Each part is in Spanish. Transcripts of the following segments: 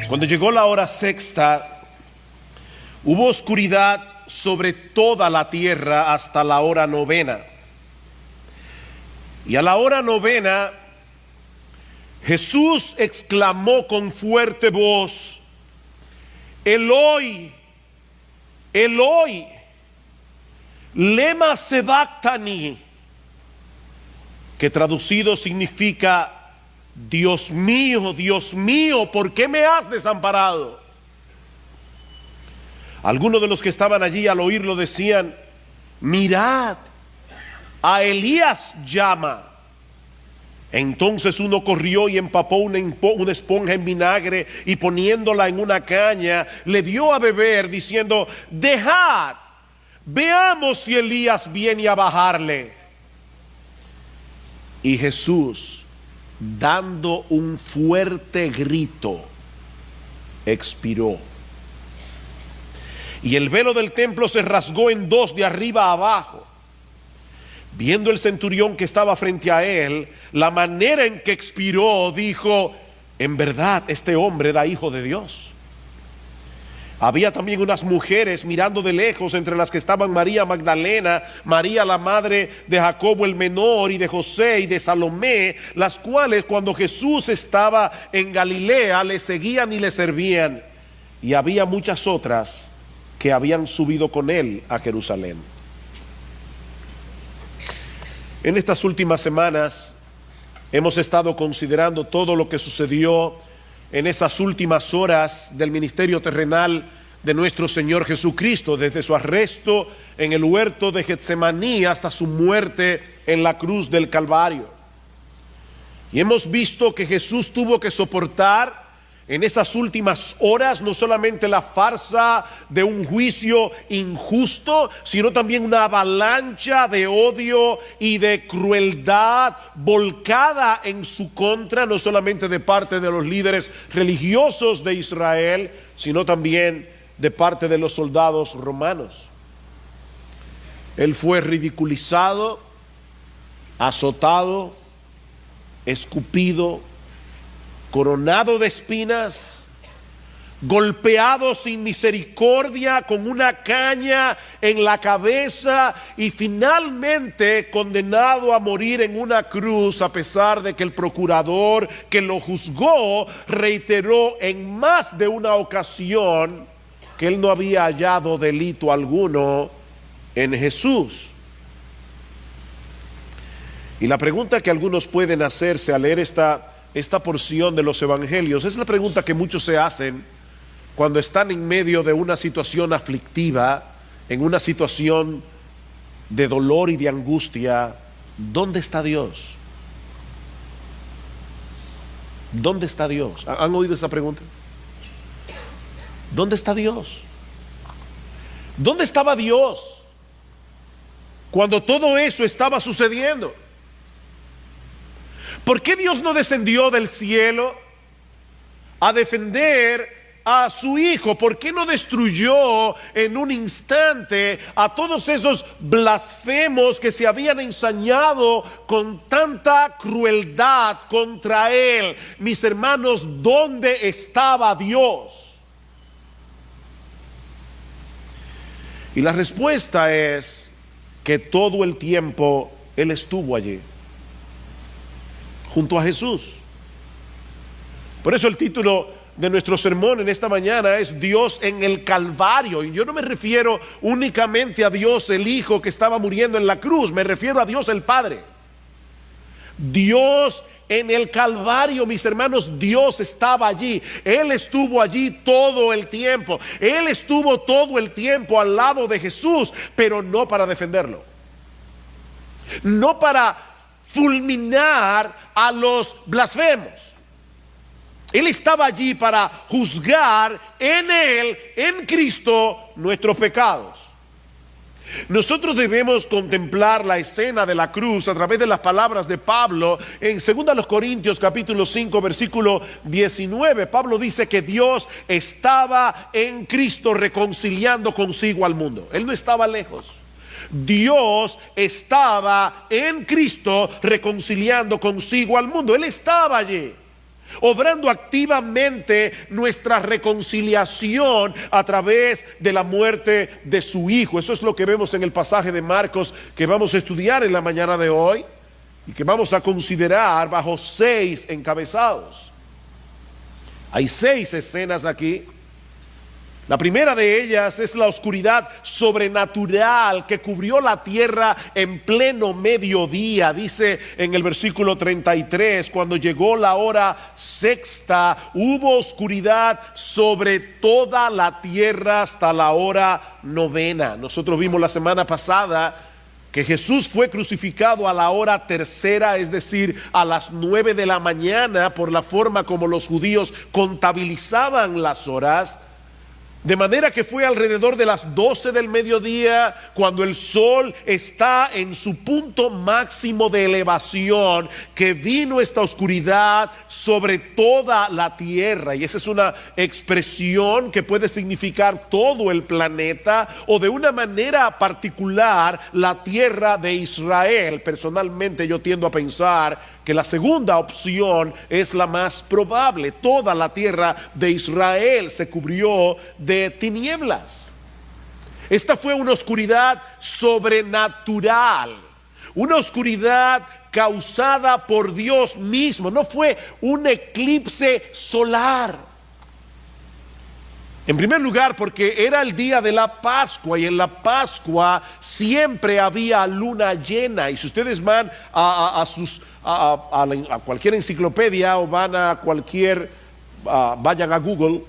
Cuando llegó la hora sexta, hubo oscuridad sobre toda la tierra hasta la hora novena. Y a la hora novena, Jesús exclamó con fuerte voz: Eloi, Eloi, lema sabactani, que traducido significa: Dios mío, ¿por qué me has desamparado? Algunos de los que estaban allí al oírlo decían: mirad, a Elías llama. Entonces uno corrió y empapó una esponja en vinagre y poniéndola en una caña le dio a beber, diciendo: dejad, veamos si Elías viene a bajarle. Y Jesús, dando un fuerte grito, expiró. Y el velo del templo se rasgó en dos de arriba a abajo. Viendo el centurión que estaba frente a él la manera en que expiró, dijo: en verdad este hombre era hijo de Dios. Había también unas mujeres mirando de lejos, entre las que estaban María Magdalena, María la madre de Jacobo el menor y de José y de Salomé, las cuales cuando Jesús estaba en Galilea le seguían y le servían. Y había muchas otras que habían subido con él a Jerusalén. En estas últimas semanas hemos estado considerando todo lo que sucedió en esas últimas horas del ministerio terrenal de nuestro Señor Jesucristo, desde su arresto en el huerto de Getsemaní hasta su muerte en la cruz del Calvario. Y hemos visto que Jesús tuvo que soportar en esas últimas horas no solamente la farsa de un juicio injusto, sino también una avalancha de odio y de crueldad volcada en su contra, no solamente de parte de los líderes religiosos de Israel, sino también de parte de los soldados romanos. Él fue ridiculizado, azotado, escupido, coronado de espinas, golpeado sin misericordia con una caña en la cabeza y finalmente condenado a morir en una cruz, a pesar de que el procurador que lo juzgó reiteró en más de una ocasión que él no había hallado delito alguno en Jesús. Y la pregunta que algunos pueden hacerse al leer esta porción de los evangelios es la pregunta que muchos se hacen cuando están en medio de una situación aflictiva, en una situación de dolor y de angustia: ¿dónde está Dios? ¿Dónde está Dios? ¿Han oído esa pregunta? ¿Dónde está Dios? ¿Dónde estaba Dios cuando todo eso estaba sucediendo? ¿Por qué Dios no descendió del cielo a defender a su Hijo? ¿Por qué no destruyó en un instante a todos esos blasfemos que se habían ensañado con tanta crueldad contra Él? Mis hermanos, ¿dónde estaba Dios? Y la respuesta es que todo el tiempo Él estuvo allí, junto a Jesús. Por eso el título de nuestro sermón en esta mañana es Dios en el Calvario. Y yo no me refiero únicamente a Dios el Hijo que estaba muriendo en la cruz, me refiero a Dios el Padre. Dios en el Calvario, mis hermanos, Dios estaba allí. Él estuvo allí todo el tiempo. Él estuvo todo el tiempo al lado de Jesús, pero no para defenderlo, no para fulminar a los blasfemos. Él estaba allí para juzgar en Él, en Cristo, nuestros pecados. Nosotros debemos contemplar la escena de la cruz a través de las palabras de Pablo en 2 Corintios capítulo 5 versículo 19. Pablo dice que Dios estaba en Cristo reconciliando consigo al mundo. Él no estaba lejos. Dios estaba en Cristo reconciliando consigo al mundo. Él estaba allí. obrando activamente nuestra reconciliación a través de la muerte de su Hijo. Eso es lo que vemos en el pasaje de Marcos que vamos a estudiar en la mañana de hoy y que vamos a considerar bajo 6 encabezados. Hay 6 escenas aquí. La primera de ellas es la oscuridad sobrenatural que cubrió la tierra en pleno mediodía. Dice en el versículo 33, cuando llegó la hora sexta, hubo oscuridad sobre toda la tierra hasta la hora novena. Nosotros vimos la semana pasada que Jesús fue crucificado a la hora tercera, es decir, a las 9 de la mañana, por la forma como los judíos contabilizaban las horas. De manera que fue alrededor de las 12 del mediodía, cuando el sol está en su punto máximo de elevación, que vino esta oscuridad sobre toda la tierra. Y esa es una expresión que puede significar todo el planeta o de una manera particular la tierra de Israel. Personalmente yo tiendo a pensar que la segunda opción es la más probable. Toda la tierra de Israel se cubrió de tinieblas. Esta fue una oscuridad sobrenatural, una oscuridad causada por Dios mismo. No fue un eclipse solar. En primer lugar, porque era el día de la Pascua, y en la Pascua siempre había luna llena. Y si ustedes van a cualquier enciclopedia o van a vayan a Google,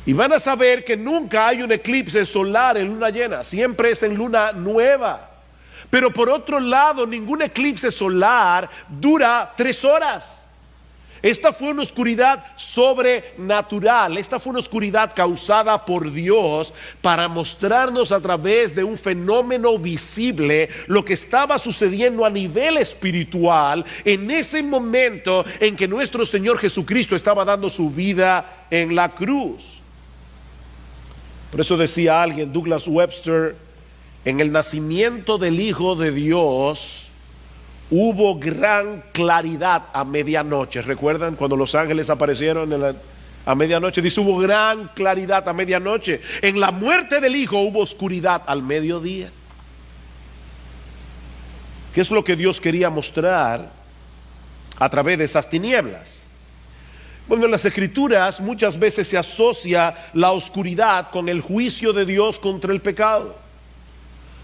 y van a saber que nunca hay un eclipse solar en luna llena, siempre es en luna nueva. Pero por otro lado, ningún eclipse solar dura 3 horas. Esta fue una oscuridad sobrenatural, esta fue una oscuridad causada por Dios para mostrarnos a través de un fenómeno visible lo que estaba sucediendo a nivel espiritual en ese momento en que nuestro Señor Jesucristo estaba dando su vida en la cruz. Por eso decía alguien, Douglas Webster, en el nacimiento del Hijo de Dios hubo gran claridad a medianoche. ¿Recuerdan cuando los ángeles aparecieron a medianoche? Dice, hubo gran claridad a medianoche. En la muerte del Hijo hubo oscuridad al mediodía. ¿Qué es lo que Dios quería mostrar a través de esas tinieblas? Bueno, en las Escrituras muchas veces se asocia la oscuridad con el juicio de Dios contra el pecado.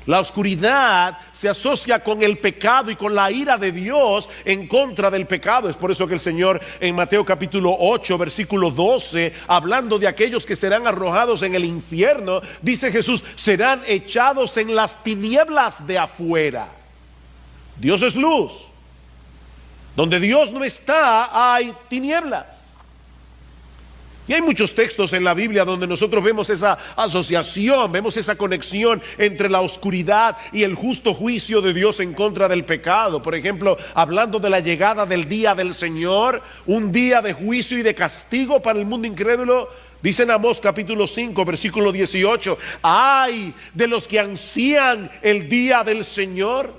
La oscuridad se asocia con el pecado y con la ira de Dios en contra del pecado. Es por eso que el Señor en Mateo capítulo 8 versículo 12, hablando de aquellos que serán arrojados en el infierno, dice Jesús, serán echados en las tinieblas de afuera. Dios es luz. Donde Dios no está, hay tinieblas. Y hay muchos textos en la Biblia donde nosotros vemos esa asociación, vemos esa conexión entre la oscuridad y el justo juicio de Dios en contra del pecado. Por ejemplo, hablando de la llegada del día del Señor, un día de juicio y de castigo para el mundo incrédulo. Dice en Amós capítulo 5 versículo 18, ay de los que ansían el día del Señor.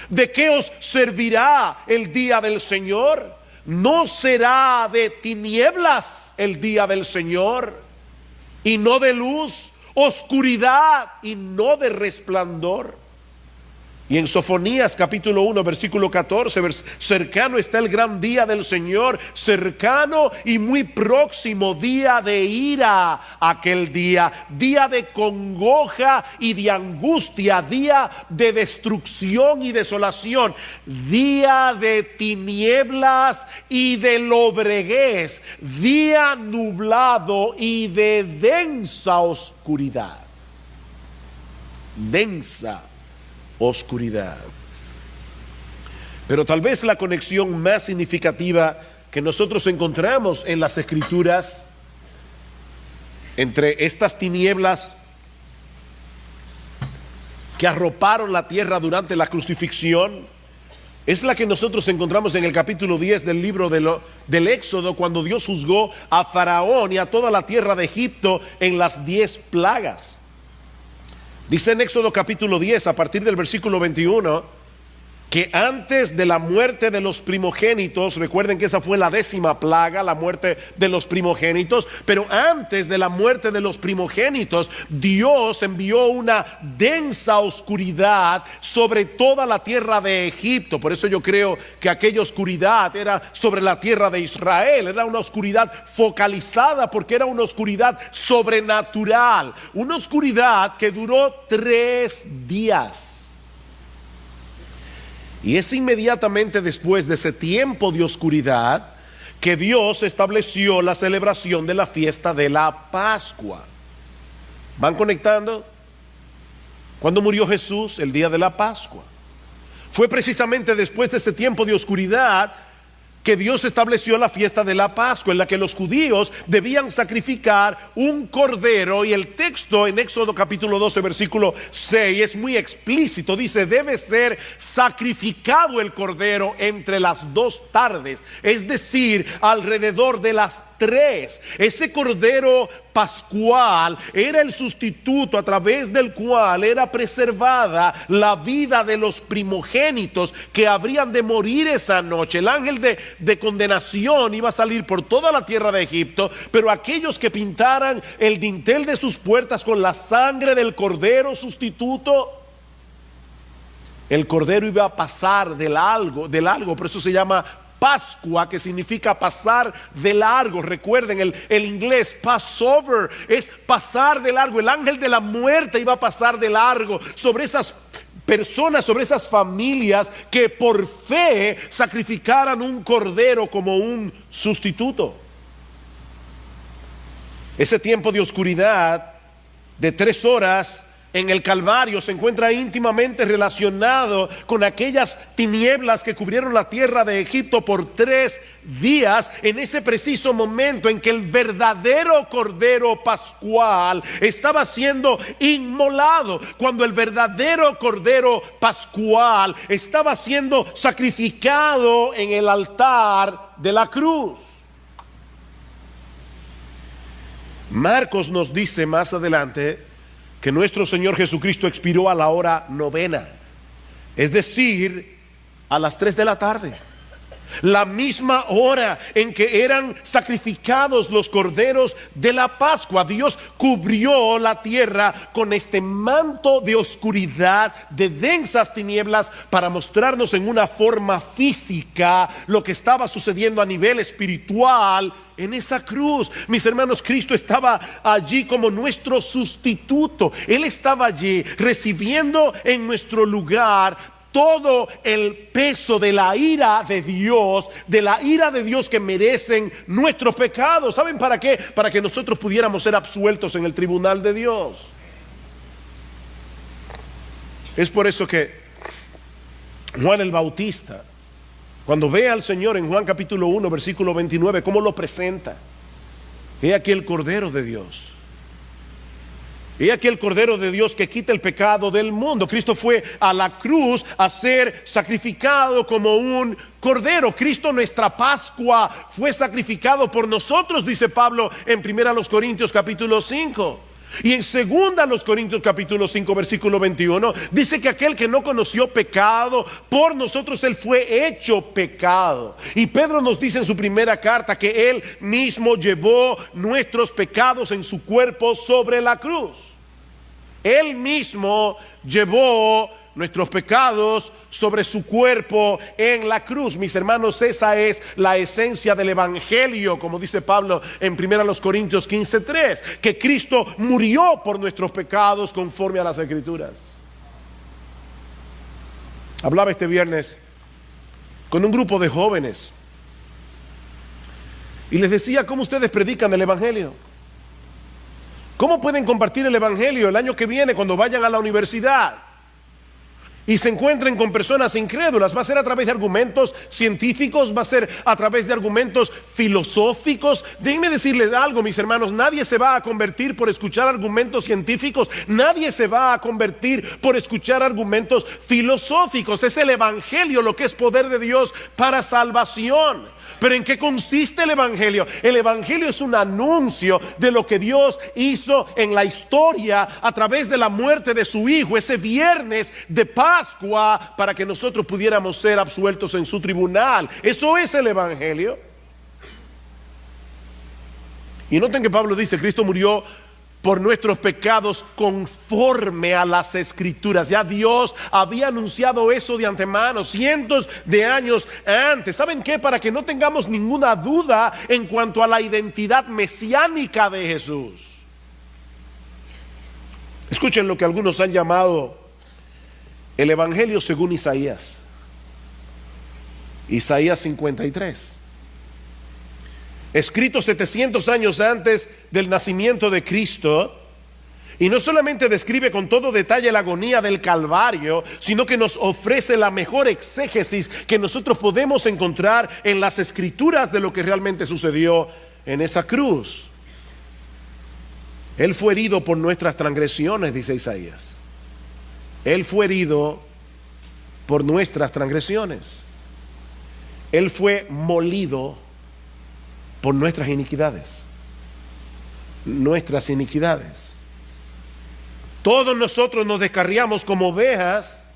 ¿De qué os servirá el día del Señor? ¿No será de tinieblas el día del Señor, y no de luz, oscuridad y no de resplandor? Y en Sofonías capítulo 1 versículo 14, cercano está el gran día del Señor, cercano y muy próximo, día de ira, aquel día de congoja y de angustia, día de destrucción y desolación, día de tinieblas y de lobreguez, día nublado y de densa oscuridad. Densa oscuridad. Pero tal vez la conexión más significativa que nosotros encontramos en las Escrituras entre estas tinieblas que arroparon la tierra durante la crucifixión es la que nosotros encontramos en el capítulo 10 del libro del Éxodo, cuando Dios juzgó a Faraón y a toda la tierra de Egipto en las 10 plagas. Dice en Éxodo capítulo 10, a partir del versículo 21, que antes de la muerte de los primogénitos, recuerden que esa fue la 10ª plaga, la muerte de los primogénitos, pero antes de la muerte de los primogénitos, Dios envió una densa oscuridad sobre toda la tierra de Egipto. Por eso yo creo que aquella oscuridad era sobre la tierra de Israel, era una oscuridad focalizada porque era una oscuridad sobrenatural, una oscuridad que duró 3 días. Y es inmediatamente después de ese tiempo de oscuridad que Dios estableció la celebración de la fiesta de la Pascua. ¿Van conectando? ¿Cuándo murió Jesús? El día de la Pascua. Fue precisamente después de ese tiempo de oscuridad que Dios estableció la fiesta de la Pascua, en la que los judíos debían sacrificar un cordero. Y el texto en Éxodo capítulo 12 versículo 6 es muy explícito. Dice: debe ser sacrificado el cordero entre las 2 tardes, es decir, alrededor de las 3. Ese cordero pascual era el sustituto a través del cual era preservada la vida de los primogénitos que habrían de morir esa noche. El ángel de condenación iba a salir por toda la tierra de Egipto, pero aquellos que pintaran el dintel de sus puertas con la sangre del cordero sustituto, el cordero iba a pasar de largo, por eso se llama Pascua, que significa pasar de largo. Recuerden, el inglés Passover es pasar de largo. El ángel de la muerte iba a pasar de largo sobre esas personas, sobre esas familias que por fe sacrificaran un cordero como un sustituto. Ese tiempo de oscuridad de 3 horas en el Calvario se encuentra íntimamente relacionado con aquellas tinieblas que cubrieron la tierra de Egipto por 3 días, en ese preciso momento en que el verdadero cordero pascual estaba siendo inmolado, cuando el verdadero cordero pascual estaba siendo sacrificado en el altar de la cruz. Marcos nos dice más adelante que nuestro Señor Jesucristo expiró a la hora 9, es decir, a las 3 de la tarde. La misma hora en que eran sacrificados los corderos de la Pascua. Dios cubrió la tierra con este manto de oscuridad, de densas tinieblas, para mostrarnos en una forma física lo que estaba sucediendo a nivel espiritual en esa cruz. Mis hermanos, Cristo estaba allí como nuestro sustituto. Él estaba allí recibiendo en nuestro lugar todo el peso de la ira de Dios, que merecen nuestros pecados. ¿Saben para qué? Para que nosotros pudiéramos ser absueltos en el tribunal de Dios. Es por eso que Juan el Bautista, cuando ve al Señor en Juan capítulo 1 versículo 29, ¿cómo lo presenta? He aquí el Cordero de Dios. He aquí el Cordero de Dios que quita el pecado del mundo. Cristo fue a la cruz a ser sacrificado como un cordero. Cristo, nuestra Pascua, fue sacrificado por nosotros, dice Pablo en 1 Corintios capítulo 5. Y en 2 Corintios capítulo 5 versículo 21 dice que aquel que no conoció pecado, por nosotros él fue hecho pecado. Y Pedro nos dice en su primera carta que él mismo llevó nuestros pecados en su cuerpo sobre la cruz. Él mismo llevó nuestros pecados sobre su cuerpo en la cruz. Mis hermanos, esa es la esencia del evangelio, como dice Pablo en 1 Corintios 15:3, que Cristo murió por nuestros pecados conforme a las Escrituras. Hablaba este viernes con un grupo de jóvenes y les decía: ¿cómo ustedes predican el evangelio? ¿Cómo pueden compartir el evangelio el año que viene cuando vayan a la universidad y se encuentren con personas incrédulas? ¿Va a ser a través de argumentos científicos? ¿Va a ser a través de argumentos filosóficos? Déjenme decirles algo, mis hermanos: nadie se va a convertir por escuchar argumentos científicos. Nadie se va a convertir por escuchar argumentos filosóficos. Es el evangelio lo que es poder de Dios para salvación. Pero ¿en qué consiste el Evangelio? El Evangelio es un anuncio de lo que Dios hizo en la historia a través de la muerte de su Hijo, ese viernes de Pascua, para que nosotros pudiéramos ser absueltos en su tribunal. Eso es el Evangelio. Y noten que Pablo dice, Cristo murió por nuestros pecados conforme a las Escrituras. Ya Dios había anunciado eso de antemano, cientos de años antes. ¿Saben qué? Para que no tengamos ninguna duda en cuanto a la identidad mesiánica de Jesús. Escuchen lo que algunos han llamado el Evangelio según Isaías. Isaías 53. Escrito 700 años antes del nacimiento de Cristo, y no solamente describe con todo detalle la agonía del Calvario, sino que nos ofrece la mejor exégesis que nosotros podemos encontrar en las Escrituras de lo que realmente sucedió en esa cruz. Él fue herido por nuestras transgresiones, dice Isaías. Él fue herido por nuestras transgresiones. Él fue molido por nuestras iniquidades. Nuestras iniquidades. Todos nosotros nos descarriamos como ovejas,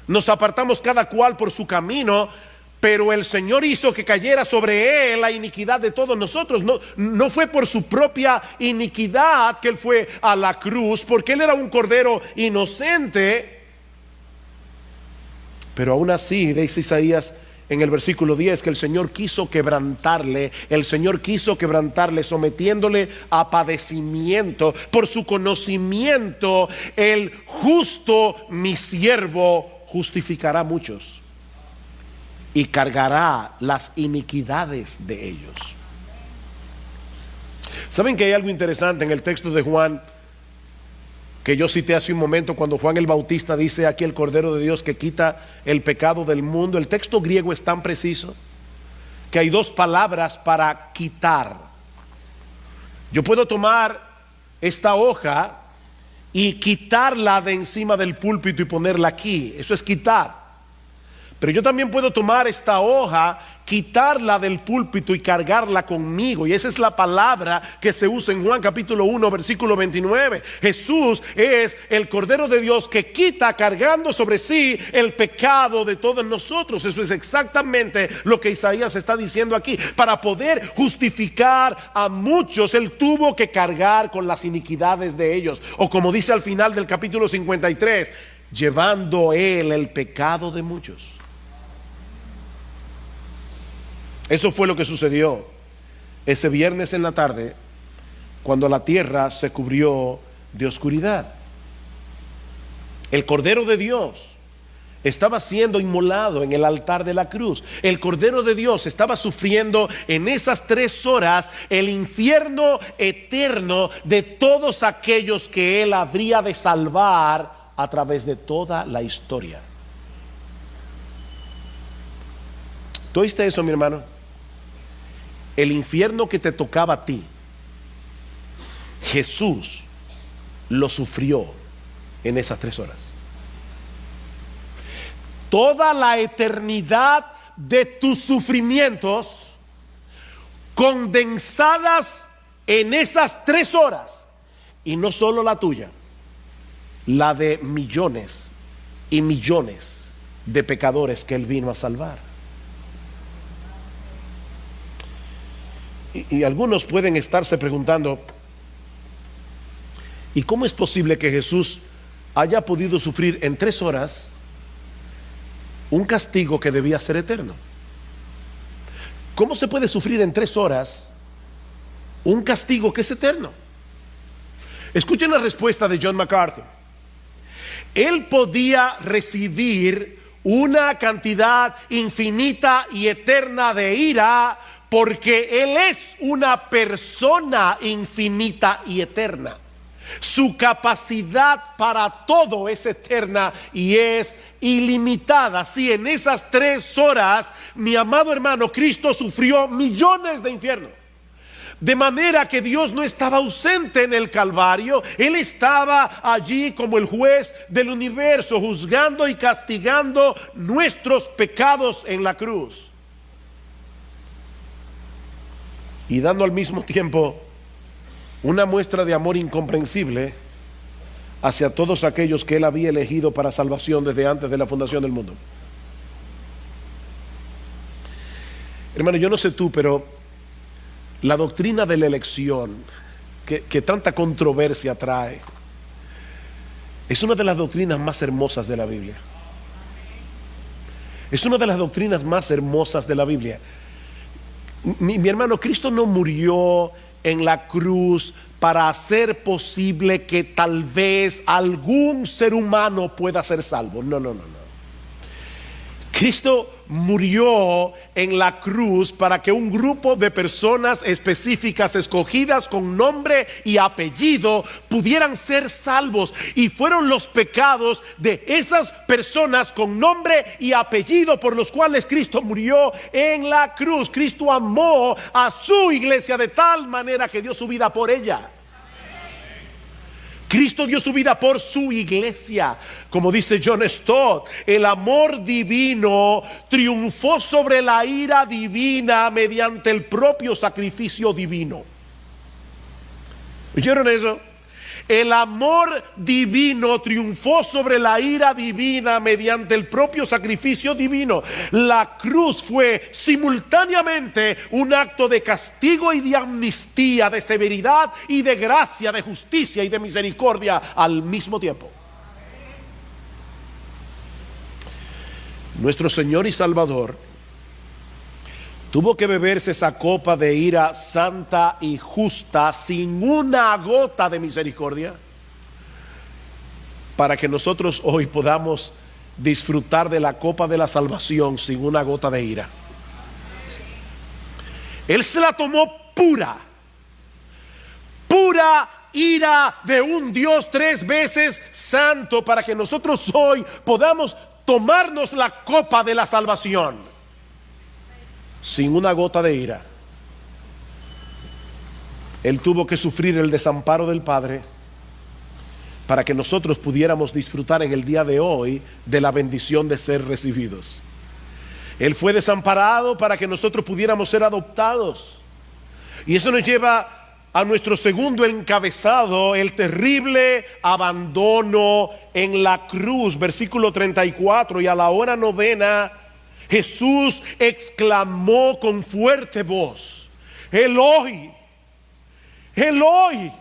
nos apartamos cada cual por su camino, pero el Señor hizo que cayera sobre Él la iniquidad de todos nosotros. No fue por su propia iniquidad que Él fue a la cruz, porque Él era un cordero inocente. Pero aún así, dice Isaías en el versículo 10, que el Señor quiso quebrantarle, sometiéndole a padecimiento. Por su conocimiento, el justo, mi siervo, justificará a muchos y cargará las iniquidades de ellos. ¿Saben que hay algo interesante en el texto de Juan que yo cité hace un momento, cuando Juan el Bautista dice aquí el Cordero de Dios que quita el pecado del mundo? El texto griego es tan preciso que hay dos palabras para quitar. Yo puedo tomar esta hoja y quitarla de encima del púlpito y ponerla aquí. Eso es quitar. Pero yo también puedo tomar esta hoja, quitarla del púlpito y cargarla conmigo. Y esa es la palabra que se usa en Juan capítulo 1 versículo 29. Jesús es el Cordero de Dios que quita cargando sobre sí el pecado de todos nosotros. Eso es exactamente lo que Isaías está diciendo aquí. Para poder justificar a muchos, Él tuvo que cargar con las iniquidades de ellos. O como dice al final del capítulo 53, llevando Él el pecado de muchos. Eso fue lo que sucedió ese viernes en la tarde, cuando la tierra se cubrió de oscuridad. El Cordero de Dios estaba siendo inmolado en el altar de la cruz. El Cordero de Dios estaba sufriendo en esas 3 horas el infierno eterno de todos aquellos que Él habría de salvar a través de toda la historia. ¿Tú oíste eso, mi hermano? El infierno que te tocaba a ti, Jesús lo sufrió en esas 3 horas. Toda la eternidad de tus sufrimientos condensadas en esas 3 horas, y no solo la tuya, la de millones y millones de pecadores que Él vino a salvar. Y algunos pueden estarse preguntando, ¿y cómo es posible que Jesús haya podido sufrir en 3 horas un castigo que debía ser eterno? ¿Cómo se puede sufrir en 3 horas un castigo que es eterno? Escuchen la respuesta de John MacArthur. Él podía recibir una cantidad infinita y eterna de ira porque Él es una persona infinita y eterna. Su capacidad para todo es eterna y es ilimitada. Si en esas 3 horas, mi amado hermano, Cristo sufrió millones de infiernos. De manera que Dios no estaba ausente en el Calvario. Él estaba allí como el juez del universo, juzgando y castigando nuestros pecados en la cruz. y dando al mismo tiempo una muestra de amor incomprensible hacia todos aquellos que Él había elegido para salvación desde antes de la fundación del mundo. Hermano, yo no sé tú, pero la doctrina de la elección que tanta controversia trae es una de las doctrinas más hermosas de la Biblia. Es una de las doctrinas más hermosas de la Biblia. Mi hermano, Cristo no murió en la cruz para hacer posible que tal vez algún ser humano pueda ser salvo. No. Cristo murió en la cruz para que un grupo de personas específicas, escogidas con nombre y apellido, pudieran ser salvos. Y fueron los pecados de esas personas con nombre y apellido por los cuales Cristo murió en la cruz. Cristo amó a su iglesia de tal manera que dio su vida por ella. Cristo dio su vida por su iglesia. Como dice John Stott, el amor divino triunfó sobre la ira divina mediante el propio sacrificio divino. ¿Oyeron eso? El amor divino triunfó sobre la ira divina mediante el propio sacrificio divino. La cruz fue simultáneamente un acto de castigo y de amnistía, de severidad y de gracia, de justicia y de misericordia al mismo tiempo. Nuestro Señor y Salvador tuvo que beberse esa copa de ira santa y justa sin una gota de misericordia para que nosotros hoy podamos disfrutar de la copa de la salvación sin una gota de ira. Él se la tomó pura ira de un Dios 3 veces santo para que nosotros hoy podamos tomarnos la copa de la salvación sin una gota de ira. Él tuvo que sufrir el desamparo del Padre para que nosotros pudiéramos disfrutar en el día de hoy de la bendición de ser recibidos. Él fue desamparado para que nosotros pudiéramos ser adoptados. Y eso nos lleva a nuestro segundo encabezado, el terrible abandono en la cruz, versículo 34. Y a la hora novena, Jesús exclamó con fuerte voz: Eloi, Eloi,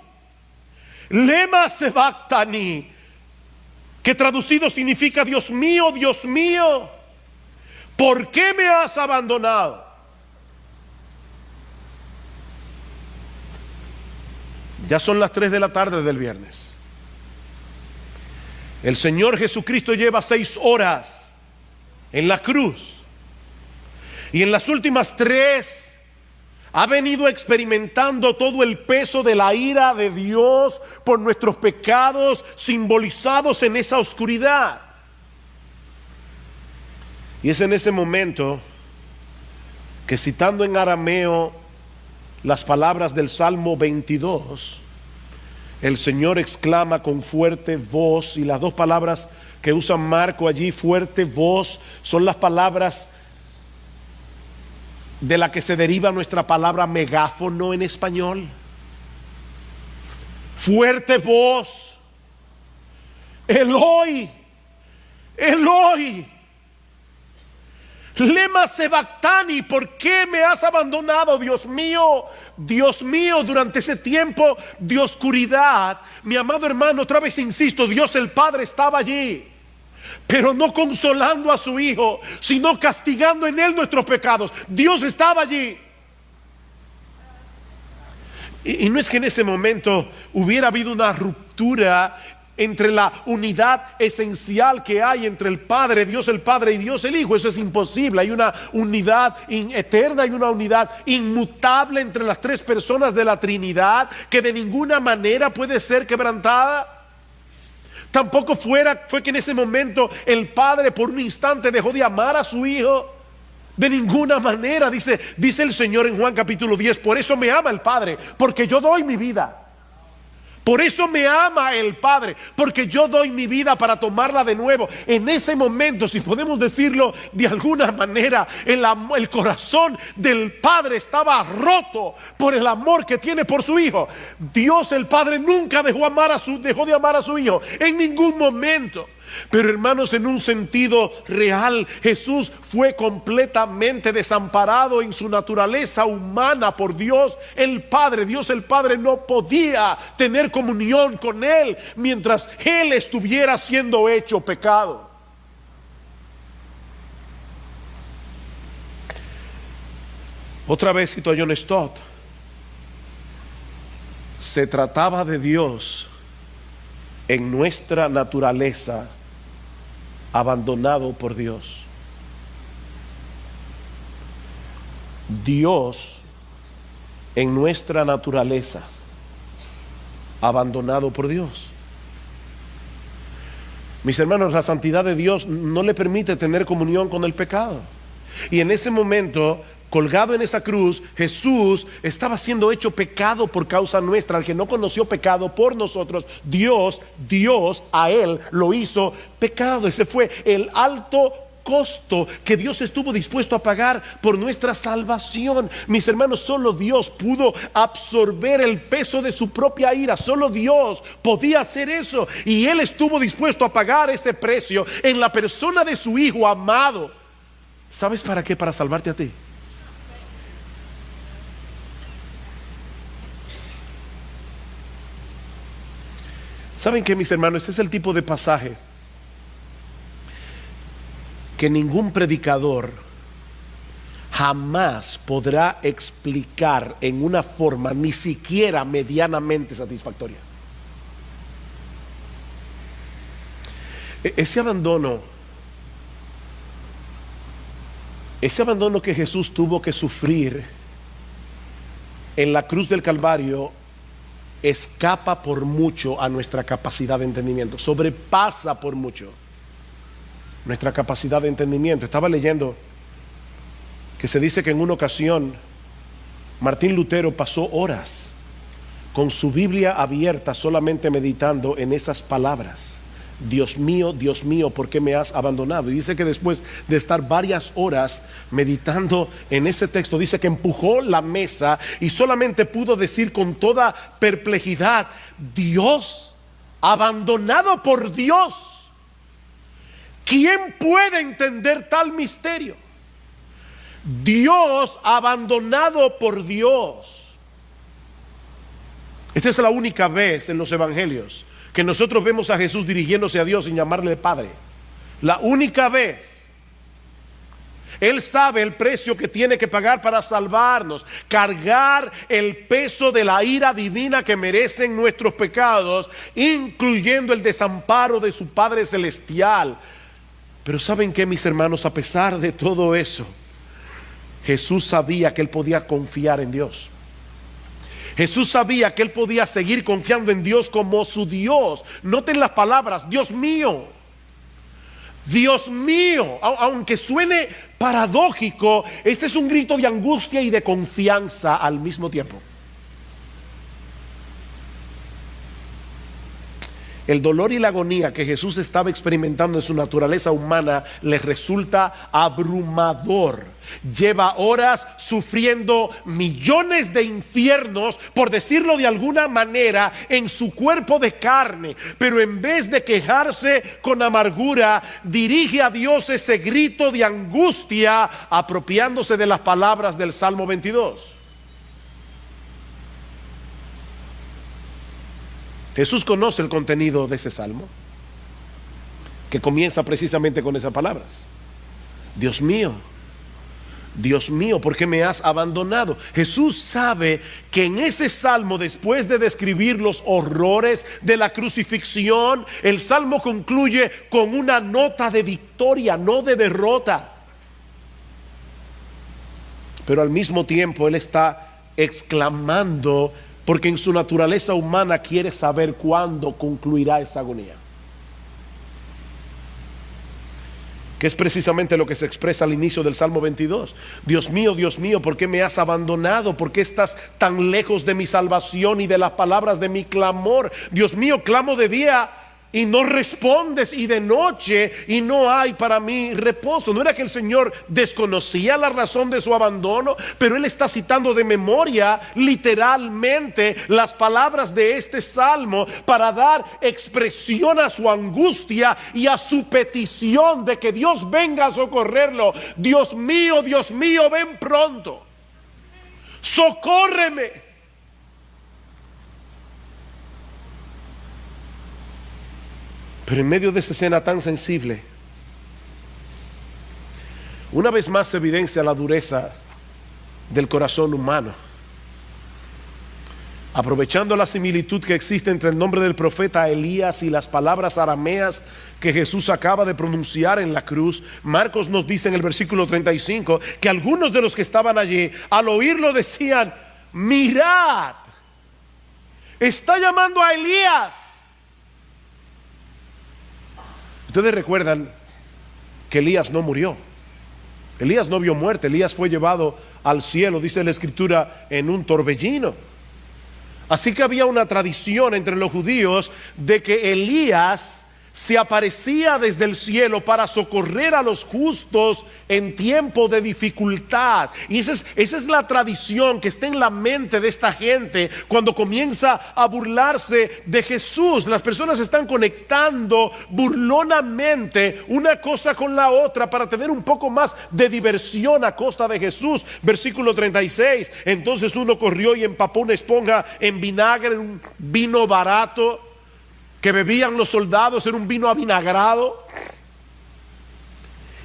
lema sabactani, que traducido significa Dios mío, ¿por qué me has abandonado? Ya son las 3 de la tarde del viernes. El Señor Jesucristo lleva 6 horas en la cruz. Y en las últimas 3 ha venido experimentando todo el peso de la ira de Dios por nuestros pecados simbolizados en esa oscuridad. Y es en ese momento que, citando en arameo las palabras del Salmo 22, el Señor exclama con fuerte voz. Y las 2 palabras que usa Marco allí, fuerte voz, son las palabras de la que se deriva nuestra palabra megáfono en español. Fuerte voz: Eloi, Eloi, lema sabactani, ¿por qué me has abandonado, Dios mío, durante ese tiempo de oscuridad? Mi amado hermano, otra vez insisto, Dios el Padre estaba allí, pero no consolando a su Hijo, sino castigando en Él nuestros pecados. Dios estaba allí. Y no es que en ese momento hubiera habido una ruptura entre la unidad esencial que hay entre el Padre, Dios el Padre, y Dios el Hijo. Eso es imposible. Hay una unidad eterna y una unidad inmutable entre las 3 personas de la Trinidad que de ninguna manera puede ser quebrantada. Tampoco fue que en ese momento el Padre por un instante dejó de amar a su Hijo. De ninguna manera. Dice el Señor en Juan capítulo 10: por eso me ama el Padre, porque yo doy mi vida Por eso me ama el Padre, porque yo doy mi vida para tomarla de nuevo. En ese momento, si podemos decirlo de alguna manera, el corazón del Padre estaba roto por el amor que tiene por su Hijo. Dios el Padre nunca dejó de amar a su Hijo en ningún momento. Pero hermanos, en un sentido real, Jesús fue completamente desamparado en su naturaleza humana por Dios el Padre. Dios el Padre no podía tener comunión con Él mientras Él estuviera siendo hecho pecado. Otra vez cito a John Stott. Se trataba de Dios en nuestra naturaleza, abandonado por Dios. Dios en nuestra naturaleza, abandonado por Dios. Mis hermanos, la santidad de Dios no le permite tener comunión con el pecado. Y en ese momento, colgado en esa cruz, Jesús estaba siendo hecho pecado por causa nuestra. Al que no conoció pecado por nosotros, Dios a Él lo hizo pecado. Ese fue el alto costo que Dios estuvo dispuesto a pagar por nuestra salvación. Mis hermanos, solo Dios pudo absorber el peso de su propia ira. Solo Dios podía hacer eso, y Él estuvo dispuesto a pagar ese precio en la persona de su Hijo amado. ¿Sabes para qué? Para salvarte a ti. ¿Saben qué, mis hermanos? Este es el tipo de pasaje que ningún predicador jamás podrá explicar en una forma ni siquiera medianamente satisfactoria. Ese abandono que Jesús tuvo que sufrir en la cruz del Calvario escapa por mucho a nuestra capacidad de entendimiento, sobrepasa por mucho nuestra capacidad de entendimiento. Estaba leyendo que se dice que en una ocasión Martín Lutero pasó horas con su Biblia abierta, solamente meditando en esas palabras: Dios mío, ¿por qué me has abandonado? Y dice que después de estar varias horas meditando en ese texto, dice que empujó la mesa y solamente pudo decir con toda perplejidad: Dios, abandonado por Dios. ¿Quién puede entender tal misterio? Dios abandonado por Dios. Esta es la única vez en los evangelios que nosotros vemos a Jesús dirigiéndose a Dios sin llamarle Padre. La única vez. Él sabe el precio que tiene que pagar para salvarnos, cargar el peso de la ira divina que merecen nuestros pecados, incluyendo el desamparo de su Padre Celestial. Pero ¿saben qué, mis hermanos? A pesar de todo eso, Jesús sabía que Él podía confiar en Dios. Jesús sabía que Él podía seguir confiando en Dios como su Dios. Noten las palabras: Dios mío, Dios mío. Aunque suene paradójico, este es un grito de angustia y de confianza al mismo tiempo. El dolor y la agonía que Jesús estaba experimentando en su naturaleza humana le resulta abrumador. Lleva horas sufriendo millones de infiernos, por decirlo de alguna manera, en su cuerpo de carne. Pero en vez de quejarse con amargura, dirige a Dios ese grito de angustia, apropiándose de las palabras del Salmo 22. Jesús conoce el contenido de ese salmo, que comienza precisamente con esas palabras: Dios mío, ¿por qué me has abandonado? Jesús sabe que en ese salmo, después de describir los horrores de la crucifixión, el salmo concluye con una nota de victoria, no de derrota. Pero al mismo tiempo Él está exclamando, porque en su naturaleza humana quiere saber cuándo concluirá esa agonía. que es precisamente lo que se expresa al inicio del Salmo 22. Dios mío, ¿por qué me has abandonado? ¿Por qué estás tan lejos de mi salvación y de las palabras de mi clamor? Dios mío, clamo de día y no respondes, y de noche y no hay para mí reposo. No era que el Señor desconocía la razón de su abandono, pero Él está citando de memoria literalmente las palabras de este salmo para dar expresión a su angustia y a su petición de que Dios venga a socorrerlo. Dios mío, ven pronto, socórreme. Pero en medio de esa escena tan sensible, una vez más se evidencia la dureza del corazón humano. Aprovechando la similitud que existe entre el nombre del profeta Elías y las palabras arameas que Jesús acaba de pronunciar en la cruz, Marcos nos dice en el versículo 35 que algunos de los que estaban allí al oírlo decían: mirad, está llamando a Elías. Ustedes recuerdan que Elías no murió. Elías no vio muerte. Elías fue llevado al cielo, dice la Escritura, en un torbellino. Así que había una tradición entre los judíos de que Elías se aparecía desde el cielo para socorrer a los justos en tiempo de dificultad. Y esa es la tradición que está en la mente de esta gente cuando comienza a burlarse de Jesús. Las personas están conectando burlonamente una cosa con la otra para tener un poco más de diversión a costa de Jesús. Versículo 36: entonces uno corrió y empapó una esponja en vinagre, en un vino barato que bebían los soldados, era un vino avinagrado,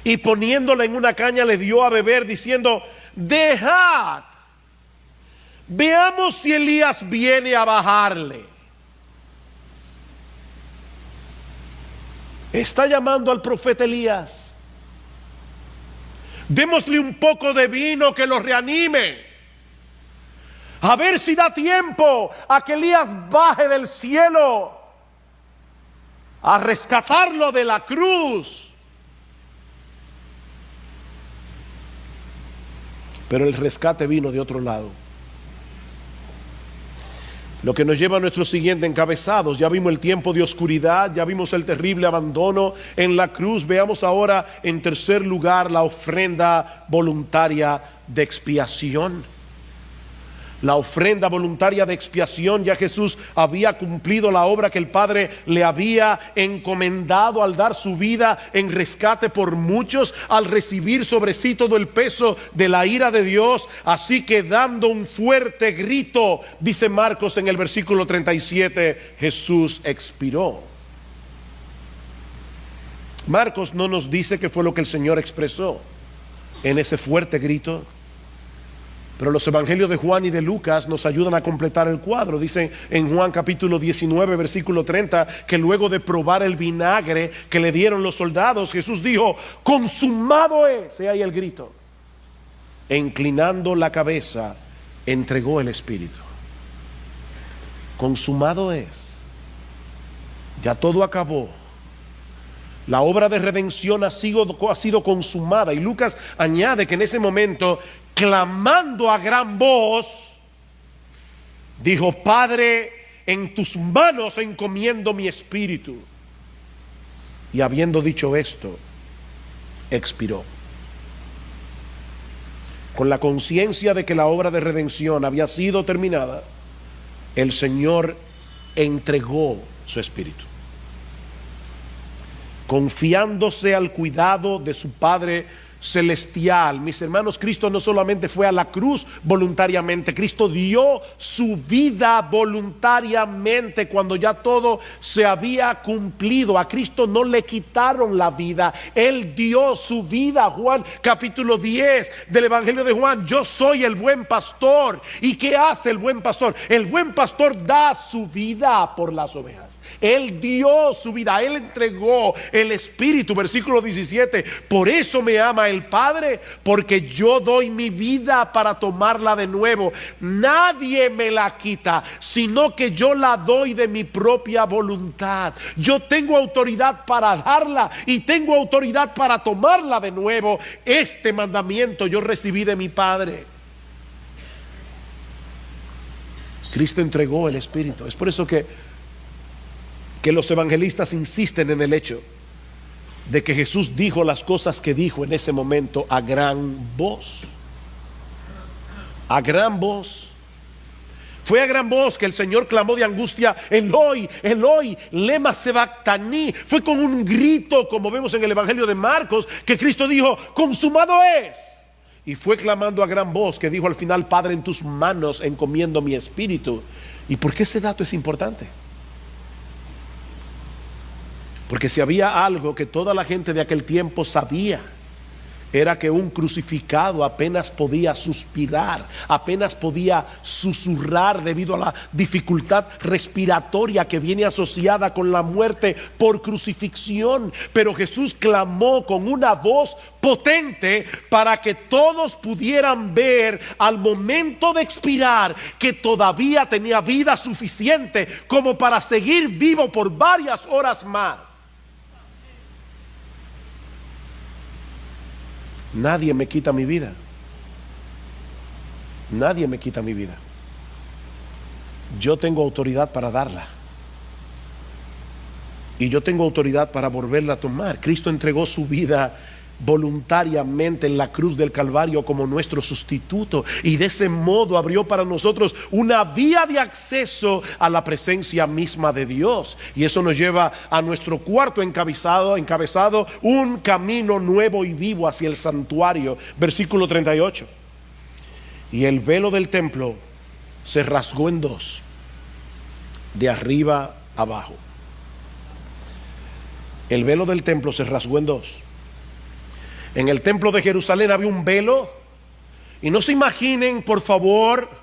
y poniéndola en una caña le dio a beber, diciendo: dejad, veamos si Elías viene a bajarle. Está llamando al profeta Elías. Démosle un poco de vino que lo reanime, a ver si da tiempo a que Elías baje del cielo a rescatarlo de la cruz. Pero el rescate vino de otro lado. Lo que nos lleva a nuestro siguiente encabezado. Ya vimos el tiempo de oscuridad, ya vimos el terrible abandono en la cruz. Veamos ahora en tercer lugar la ofrenda voluntaria de expiación. La ofrenda voluntaria de expiación. Ya Jesús había cumplido la obra que el Padre le había encomendado al dar su vida en rescate por muchos, al recibir sobre sí todo el peso de la ira de Dios. Así que dando un fuerte grito, dice Marcos en el versículo 37, Jesús expiró. Marcos no nos dice qué fue lo que el Señor expresó en ese fuerte grito, pero los evangelios de Juan y de Lucas nos ayudan a completar el cuadro. Dice en Juan capítulo 19 versículo 30 que luego de probar el vinagre que le dieron los soldados, Jesús dijo: consumado es. He ahí el grito. E inclinando la cabeza entregó el espíritu. Consumado es. Ya todo acabó. La obra de redención ha sido consumada. Y Lucas añade que en ese momento, clamando a gran voz, dijo: Padre, en tus manos encomiendo mi espíritu. Y habiendo dicho esto, expiró. Con la conciencia de que la obra de redención había sido terminada, el Señor entregó su espíritu, confiándose al cuidado de su Padre celestial. Mis hermanos, Cristo no solamente fue a la cruz voluntariamente, Cristo dio su vida voluntariamente cuando ya todo se había cumplido. A Cristo no le quitaron la vida, Él dio su vida. Juan capítulo 10 del Evangelio de Juan: yo soy el buen pastor. ¿Y qué hace el buen pastor? El buen pastor da su vida por las ovejas. Él dio su vida, Él entregó el espíritu. Versículo 17: por eso me ama el Padre, porque yo doy mi vida para tomarla de nuevo. Nadie me la quita, sino que yo la doy de mi propia voluntad. Yo tengo autoridad para darla y tengo autoridad para tomarla de nuevo. Este mandamiento yo recibí de mi Padre. Cristo entregó el Espíritu. Es por eso que los evangelistas insisten en el hecho de que Jesús dijo las cosas que dijo en ese momento a gran voz. A gran voz. Fue a gran voz que el Señor clamó de angustia: Eloi, Eloi, lema sabactani. Fue con un grito, como vemos en el Evangelio de Marcos, que Cristo dijo: consumado es. Y fue clamando a gran voz que dijo al final: Padre, en tus manos encomiendo mi espíritu. ¿Y por qué ese dato es importante? Porque si había algo que toda la gente de aquel tiempo sabía, era que un crucificado apenas podía suspirar, apenas podía susurrar debido a la dificultad respiratoria que viene asociada con la muerte por crucifixión. Pero Jesús clamó con una voz potente para que todos pudieran ver al momento de expirar que todavía tenía vida suficiente como para seguir vivo por varias horas más. Nadie me quita mi vida. Nadie me quita mi vida. Yo tengo autoridad para darla. Y yo tengo autoridad para volverla a tomar. Cristo entregó su vida voluntariamente en la cruz del Calvario como nuestro sustituto, y de ese modo abrió para nosotros una vía de acceso a la presencia misma de Dios. Y eso nos lleva a nuestro cuarto encabezado, un camino nuevo y vivo hacia el santuario. Versículo 38. Y el velo del templo se rasgó en dos, de arriba abajo. El velo del templo se rasgó en dos. En el templo de Jerusalén había un velo, y no se imaginen, por favor,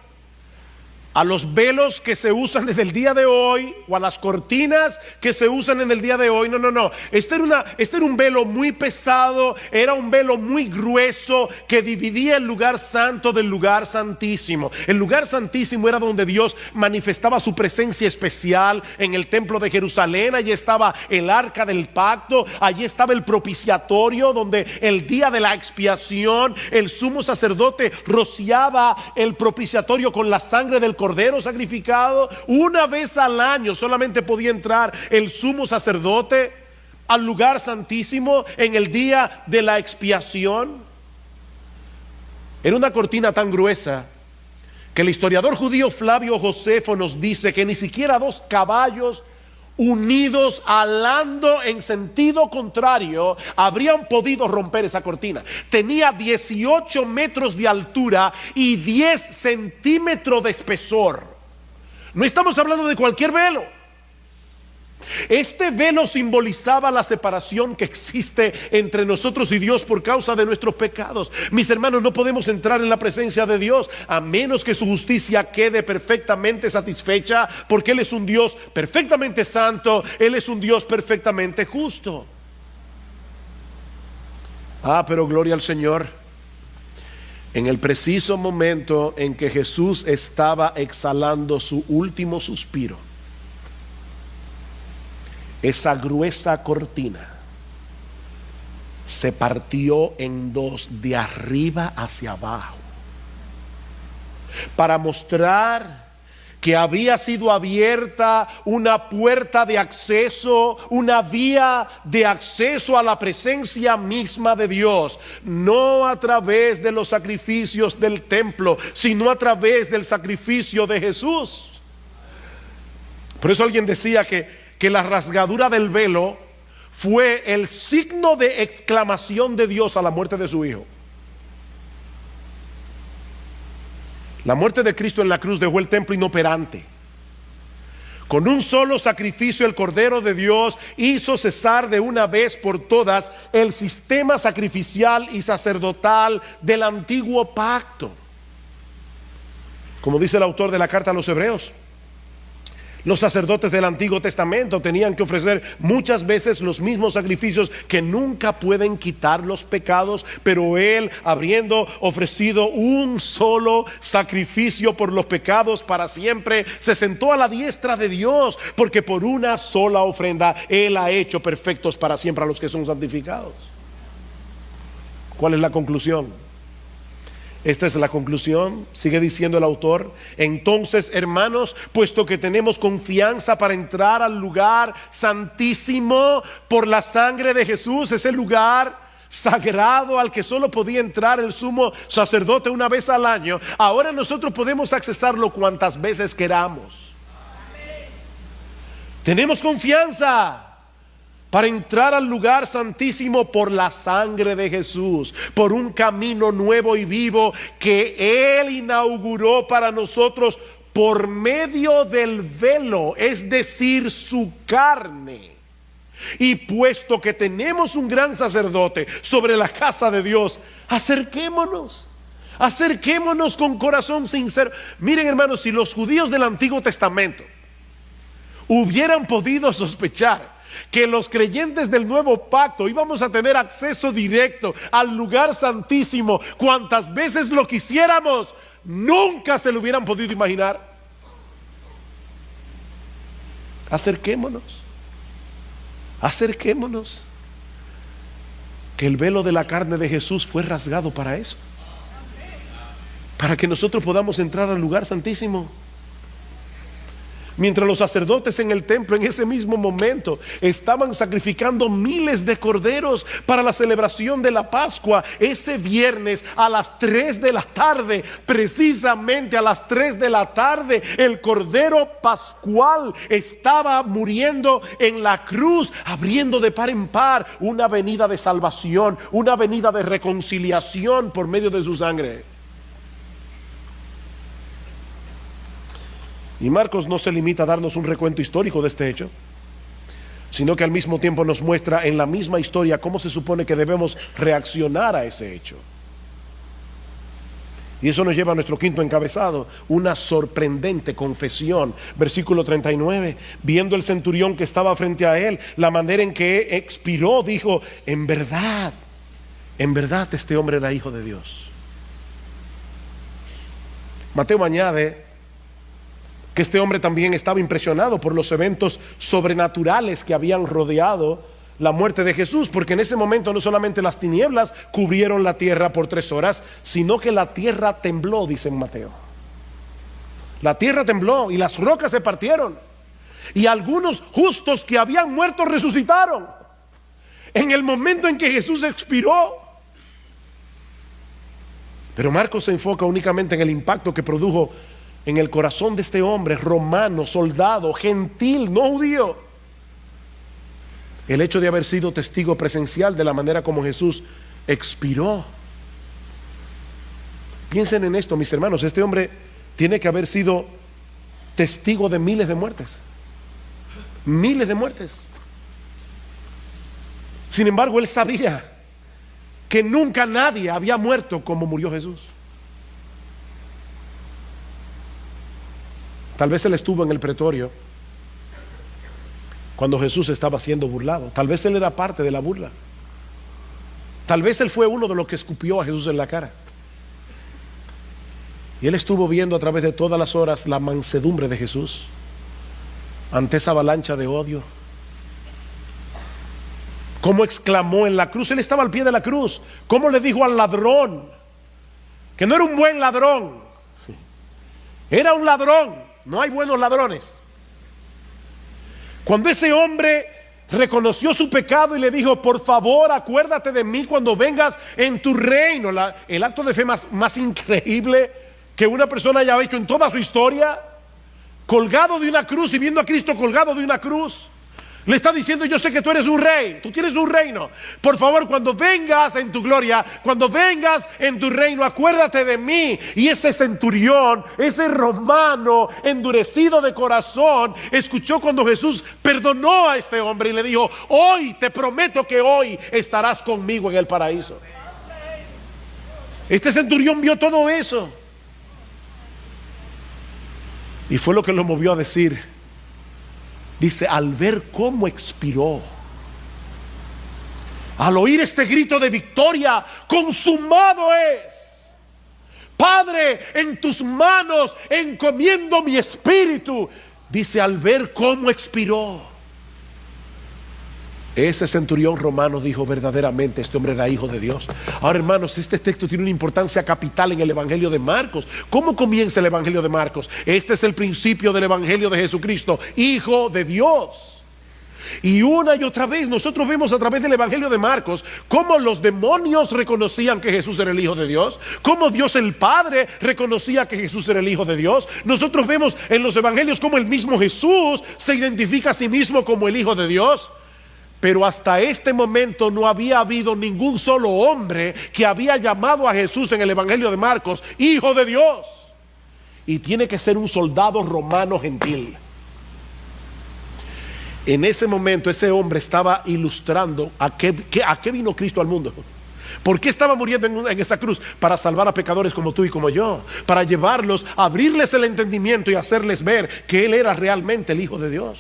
a los velos que se usan desde el día de hoy o a las cortinas que se usan en el día de hoy. No. Este era un velo muy pesado, era un velo muy grueso que dividía el lugar santo del lugar santísimo. El lugar santísimo era donde Dios manifestaba su presencia especial en el templo de Jerusalén. Allí estaba el arca del pacto, allí estaba el propiciatorio, donde el día de la expiación el sumo sacerdote rociaba el propiciatorio con la sangre del cordero sacrificado. Una vez al año solamente podía entrar el sumo sacerdote al lugar santísimo en el día de la expiación. Era una cortina tan gruesa que el historiador judío Flavio Josefo nos dice que ni siquiera dos caballos unidos alando en sentido contrario habrían podido romper esa cortina. Tenía 18 metros de altura y 10 centímetros de espesor. No estamos hablando de cualquier velo. Este velo simbolizaba la separación que existe entre nosotros y Dios por causa de nuestros pecados. Mis hermanos, no podemos entrar en la presencia de Dios a menos que su justicia quede perfectamente satisfecha, porque Él es un Dios perfectamente santo, Él es un Dios perfectamente justo. Pero gloria al Señor. En el preciso momento en que Jesús estaba exhalando su último suspiro, esa gruesa cortina se partió en dos, de arriba hacia abajo, para mostrar que había sido abierta una puerta de acceso, una vía de acceso a la presencia misma de Dios, no a través de los sacrificios del templo, sino a través del sacrificio de Jesús. Por eso alguien decía que la rasgadura del velo fue el signo de exclamación de Dios a la muerte de su Hijo. La muerte de Cristo en la cruz dejó el templo inoperante. Con un solo sacrificio el Cordero de Dios hizo cesar de una vez por todas el sistema sacrificial y sacerdotal del antiguo pacto. Como dice el autor de la carta a los Hebreos, Los sacerdotes del Antiguo Testamento tenían que ofrecer muchas veces los mismos sacrificios que nunca pueden quitar los pecados, pero Él, habiendo ofrecido un solo sacrificio por los pecados para siempre, se sentó a la diestra de Dios, porque por una sola ofrenda Él ha hecho perfectos para siempre a los que son santificados. ¿Cuál es la conclusión? Esta es la conclusión, sigue diciendo el autor. Entonces, hermanos, puesto que tenemos confianza para entrar al lugar santísimo por la sangre de Jesús, ese lugar sagrado al que solo podía entrar el sumo sacerdote una vez al año, ahora nosotros podemos accesarlo cuantas veces queramos. Tenemos confianza para entrar al lugar santísimo por la sangre de Jesús, por un camino nuevo y vivo que Él inauguró para nosotros por medio del velo, es decir, su carne. Y puesto que tenemos un gran sacerdote sobre la casa de Dios, acerquémonos con corazón sincero. Miren, hermanos, si los judíos del Antiguo Testamento hubieran podido sospechar que los creyentes del nuevo pacto íbamos a tener acceso directo al lugar santísimo cuantas veces lo quisiéramos, nunca se lo hubieran podido imaginar. Acerquémonos, que el velo de la carne de Jesús fue rasgado para eso, para que nosotros podamos entrar al lugar santísimo. Mientras los sacerdotes en el templo en ese mismo momento estaban sacrificando miles de corderos para la celebración de la Pascua, ese viernes a las 3 de la tarde, precisamente a las 3 de la tarde, el cordero pascual estaba muriendo en la cruz, abriendo de par en par una avenida de salvación, una avenida de reconciliación por medio de su sangre. Y Marcos no se limita a darnos un recuento histórico de este hecho, sino que al mismo tiempo nos muestra en la misma historia cómo se supone que debemos reaccionar a ese hecho. Y eso nos lleva a nuestro quinto encabezado, una sorprendente confesión. Versículo 39, viendo el centurión que estaba frente a él, la manera en que expiró, dijo: en verdad este hombre era hijo de Dios. Mateo añade que este hombre también estaba impresionado por los eventos sobrenaturales que habían rodeado la muerte de Jesús, porque en ese momento no solamente las tinieblas cubrieron la tierra por 3 horas, sino que la tierra tembló, dice en Mateo. La tierra tembló y las rocas se partieron, y algunos justos que habían muerto resucitaron en el momento en que Jesús expiró. Pero Marcos se enfoca únicamente en el impacto que produjo en el corazón de este hombre romano, soldado, gentil, no judío, el hecho de haber sido testigo presencial de la manera como Jesús expiró. Piensen en esto, mis hermanos. Este hombre tiene que haber sido testigo de miles de muertes. Sin embargo, él sabía que nunca nadie había muerto como murió Jesús. Tal vez él estuvo en el pretorio cuando Jesús estaba siendo burlado. Tal vez él era parte de la burla. Tal vez él fue uno de los que escupió a Jesús en la cara. Y él estuvo viendo a través de todas las horas la mansedumbre de Jesús ante esa avalancha de odio. Cómo exclamó en la cruz. Él estaba al pie de la cruz. Cómo le dijo al ladrón que no era un buen ladrón, era un ladrón. No hay buenos ladrones. Cuando ese hombre reconoció su pecado y le dijo: por favor, acuérdate de mí cuando vengas en tu reino. El acto de fe más increíble que una persona haya hecho en toda su historia, colgado de una cruz y viendo a Cristo colgado de una cruz, le está diciendo: yo sé que tú eres un rey, tú tienes un reino. Por favor, cuando vengas en tu gloria, cuando vengas en tu reino, acuérdate de mí. Y ese centurión, ese romano endurecido de corazón, escuchó cuando Jesús perdonó a este hombre y le dijo: hoy, te prometo que hoy estarás conmigo en el paraíso. Este centurión vio todo eso, y fue lo que lo movió a decir: Dice, al ver cómo expiró, al oír este grito de victoria, consumado es. Padre, en tus manos encomiendo mi espíritu. Dice, al ver cómo expiró. Ese centurión romano dijo, verdaderamente este hombre era hijo de Dios. Ahora, hermanos, este texto tiene una importancia capital en el Evangelio de Marcos. ¿Cómo comienza el Evangelio de Marcos? Este es el principio del Evangelio de Jesucristo, Hijo de Dios. Y una y otra vez nosotros vemos a través del Evangelio de Marcos cómo los demonios reconocían que Jesús era el Hijo de Dios, cómo Dios el Padre reconocía que Jesús era el Hijo de Dios. Nosotros vemos en los Evangelios cómo el mismo Jesús se identifica a sí mismo como el Hijo de Dios. Pero hasta este momento no había habido ningún solo hombre que había llamado a Jesús en el Evangelio de Marcos Hijo de Dios. Y tiene que ser un soldado romano gentil. En ese momento ese hombre estaba ilustrando a qué vino Cristo al mundo. ¿Por qué estaba muriendo en esa cruz? Para salvar a pecadores como tú y como yo, para llevarlos, abrirles el entendimiento y hacerles ver que Él era realmente el Hijo de Dios.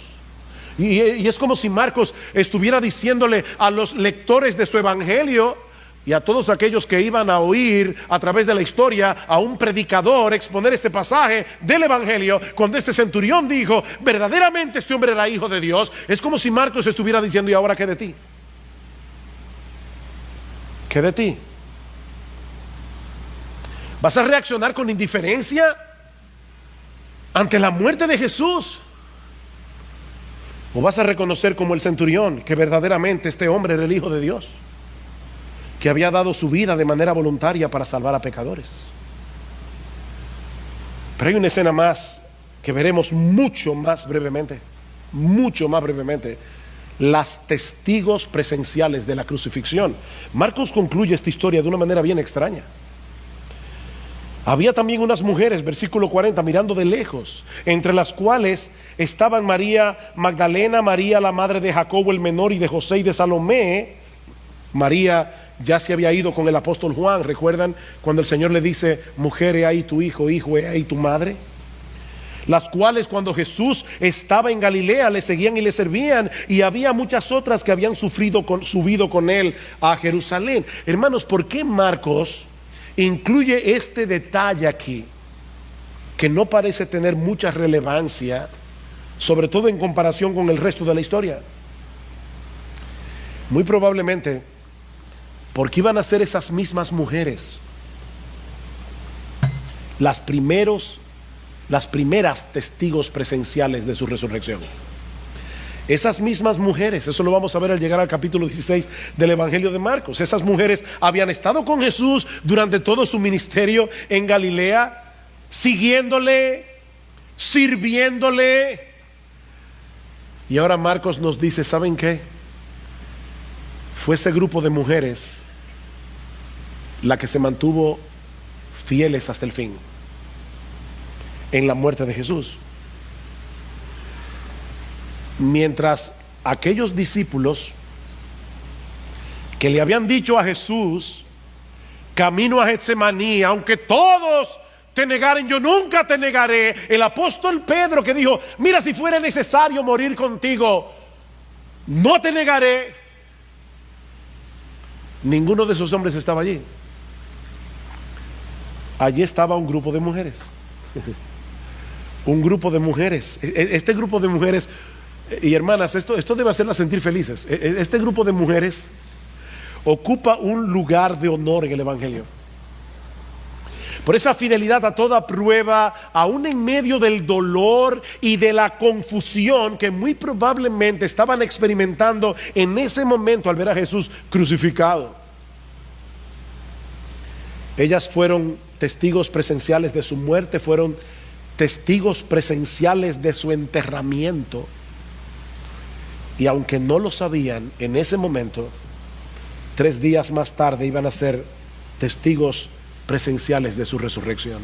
Y es como si Marcos estuviera diciéndole a los lectores de su evangelio y a todos aquellos que iban a oír a través de la historia a un predicador exponer este pasaje del evangelio, cuando este centurión dijo, verdaderamente este hombre era hijo de Dios. Es como si Marcos estuviera diciendo, ¿y ahora qué de ti? ¿Qué de ti? ¿Vas a reaccionar con indiferencia ante la muerte de Jesús? ¿O vas a reconocer como el centurión que verdaderamente este hombre era el Hijo de Dios, que había dado su vida de manera voluntaria para salvar a pecadores? Pero hay una escena más que veremos mucho más brevemente, las testigos presenciales de la crucifixión. Marcos concluye esta historia de una manera bien extraña. Había también unas mujeres, versículo 40, mirando de lejos, entre las cuales estaban María Magdalena, María la madre de Jacobo el menor y de José y de Salomé. María ya se había ido con el apóstol Juan. ¿Recuerdan cuando el Señor le dice, mujer, he ahí tu hijo, hijo, he ahí tu madre? Las cuales cuando Jesús estaba en Galilea le seguían y le servían, y había muchas otras que habían subido con él a Jerusalén. Hermanos, ¿por qué Marcos incluye este detalle aquí, que no parece tener mucha relevancia, sobre todo en comparación con el resto de la historia? Muy probablemente porque iban a ser esas mismas mujeres las primeras testigos presenciales de su resurrección. Esas mismas mujeres, eso lo vamos a ver al llegar al capítulo 16 del Evangelio de Marcos. Esas mujeres habían estado con Jesús durante todo su ministerio en Galilea, siguiéndole, sirviéndole. Y ahora Marcos nos dice, ¿saben qué? Fue ese grupo de mujeres la que se mantuvo fieles hasta el fin en la muerte de Jesús. Mientras aquellos discípulos que le habían dicho a Jesús, camino a Getsemaní, aunque todos te negaren, yo nunca te negaré. El apóstol Pedro que dijo, mira, si fuera necesario morir contigo, no te negaré. Ninguno de esos hombres estaba allí. Allí estaba un grupo de mujeres. Un grupo de mujeres. Este grupo de mujeres, y hermanas, esto debe hacerlas sentir felices. Este grupo de mujeres ocupa un lugar de honor en el Evangelio. Por esa fidelidad a toda prueba, aún en medio del dolor y de la confusión que muy probablemente estaban experimentando en ese momento al ver a Jesús crucificado. Ellas fueron testigos presenciales de su muerte, fueron testigos presenciales de su enterramiento. Y aunque no lo sabían en ese momento, 3 días más tarde iban a ser testigos presenciales de su resurrección.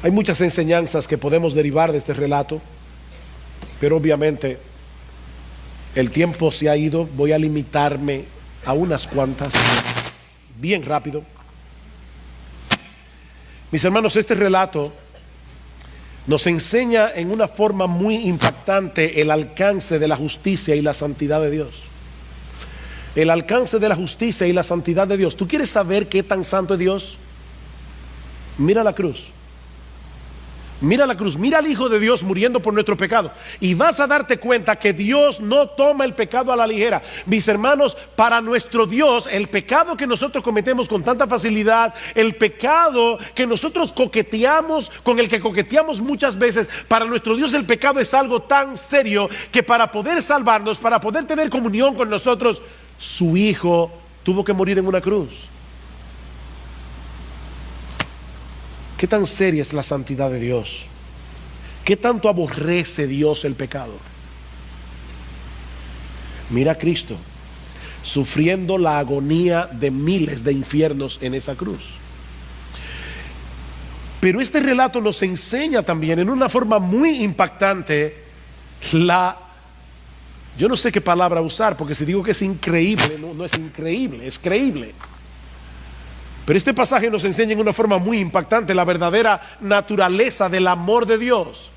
Hay muchas enseñanzas que podemos derivar de este relato, pero obviamente el tiempo se ha ido. Voy a limitarme a unas cuantas, bien rápido. Mis hermanos, este relato nos enseña en una forma muy impactante el alcance de la justicia y la santidad de Dios. El alcance de la justicia y la santidad de Dios. ¿Tú quieres saber qué tan santo es Dios? Mira la cruz. Mira la cruz, mira al Hijo de Dios muriendo por nuestro pecado y vas a darte cuenta que Dios no toma el pecado a la ligera. Mis hermanos, para nuestro Dios, el pecado que nosotros cometemos con tanta facilidad, el pecado que nosotros coqueteamos, con el que coqueteamos muchas veces, para nuestro Dios el pecado es algo tan serio que para poder salvarnos, para poder tener comunión con nosotros, su Hijo tuvo que morir en una cruz. ¿Qué tan seria es la santidad de Dios? ¿Qué tanto aborrece Dios el pecado? Mira a Cristo sufriendo la agonía de miles de infiernos en esa cruz. Pero este relato nos enseña también en una forma muy impactante yo no sé qué palabra usar, porque si digo que es increíble, no es increíble, es creíble. Pero este pasaje nos enseña en una forma muy impactante la verdadera naturaleza del amor de Dios.